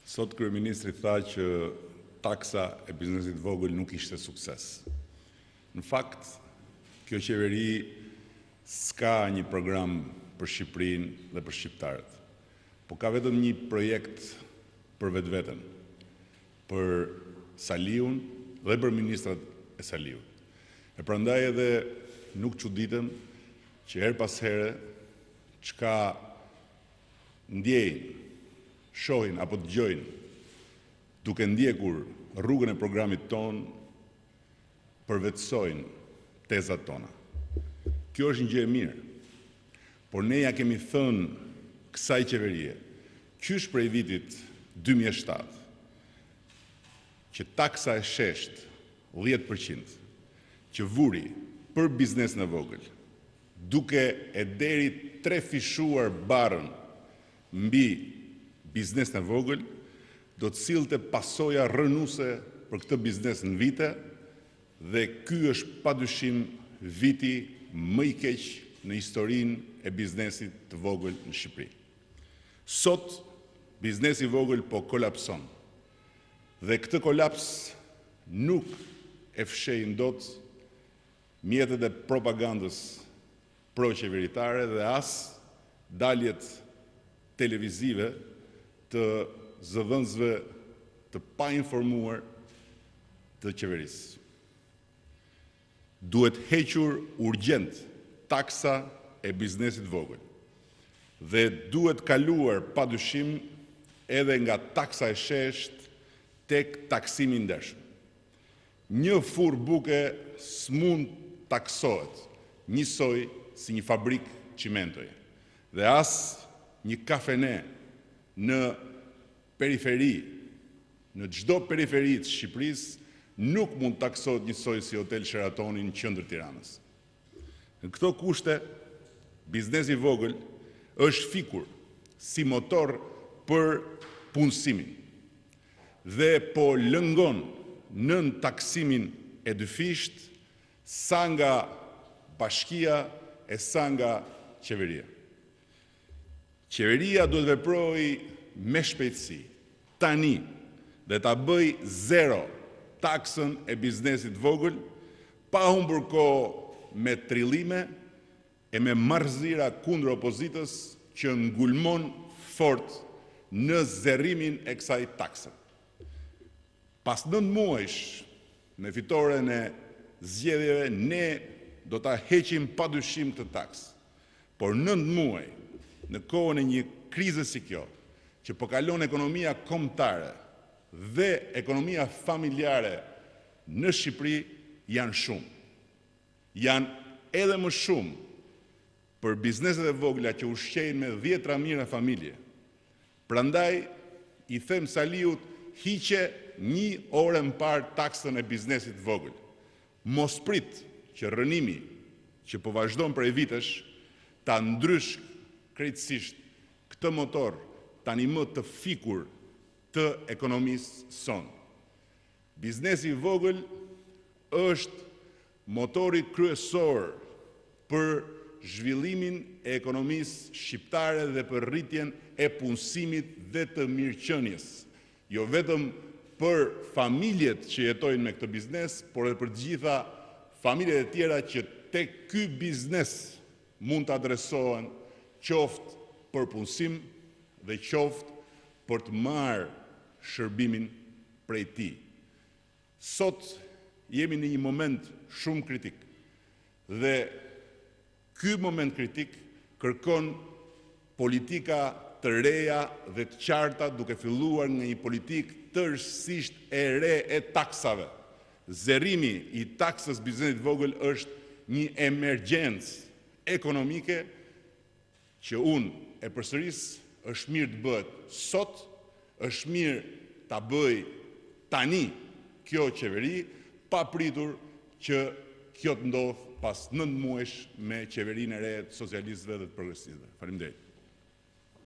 Sot kryeministri tha që taksa e biznesit vogël nuk ishte sukses. Në fakt, kjo qeveri s'ka një program për Shqipërinë dhe për shqiptarët, po ka vetëm një projekt për vetveten, për Saliun dhe për ministrat e Saliut. E prandaj edhe nuk çuditëm që her pas here çka ndjejnë, shohin apo dëgjojnë duke ndjekur rrugën e programit ton, përvetësojnë tezat tona. Kjo është një gjë e mirë, por ne ja kemi thënë kësaj qeverie, qysh prej vitit 2007, që taksa e shesht 10%, që vuri për biznesin e vogël, duke e deri 3 fishuar barën mbi biznesin e vogël, do të sillte pasoja rënuese për këtë biznes në vite, dhe ky është padyshim viti më i keq në historinë e biznesit të vogël në Shqipëri. Sot, biznesi i vogël po kolapson, dhe këtë kolaps nuk e fshejnë dot mjetet e propagandës pro-qeveritare dhe as daljet televizive të zëvendësve të painformuar të qeverisë. Duhet hequr urgjent taksa e biznesit vogël dhe duhet kaluar padyshim edhe nga taksa e shesht tek taksimi i ndershëm. Një furrë buke s'mund taksohet njësoj si një fabrik çimentoje, dhe as një kafene në periferi, në çdo periferi të Shqipërisë, nuk mund taksohet njësoj si hotel Sheratoni në qendër Tiranës. Në këto kushte, biznesi i vogël është fikur si motor për punësimin dhe po lëngon nën taksimin e dyfisht sa nga bashkia e sa nga qeveria. Qeveria duhet veprojë me shpejtësi, tani, dhe ta bëj zero taksën e biznesit vogël, pa humbur kohë me trillime e me marrëzira kundër opozitës që ngulmon fort në zerrimin e kësaj takse. Pas 9 muajsh me fitoren e zgjedhjeve, ne do ta heqim padyshim këtë taksë. Por 9 muaj në kohën e një krize si kjo, që po kalon ekonomia kombëtare dhe ekonomia familjare në Shqipëri, janë shumë. Janë edhe më shumë për bizneset e vogla që ushqejnë me 10 mijëra familje. Prandaj i them Saliut, hiqe 1 orë më parë taksën e biznesit vogël. Mos prit që rënimi që po vazhdon prej vitesh ta ndrysh krejtësisht këtë motor tani më të fikur të ekonomisë sonë. Biznesi i vogël është motori kryesor për zhvillimin e ekonomisë shqiptare dhe për rritjen e punësimit dhe të mirëqenies. Jo vetëm për familjet që jetojnë me këtë biznes, por edhe për të gjitha familjet e tjera që tek ky biznes mund të adresohen qoftë për punësim dhe qoftë për të marrë shërbimin prej tij. Sot jemi në një moment shumë kritik dhe ky moment kritik kërkon politika të reja dhe të qarta, duke filluar nga një politikë tërësisht e re e taksave. Zerrimi i taksës biznesit vogël është një emergjencë ekonomike që unë e përsëris, është mirë të bëhet sot, është mirë ta bëj tani kjo qeveri, pa pritur që kjo të ndodh pas 9 muajsh me qeverinë e re të socialistëve dhe të progresistëve. Faleminderit.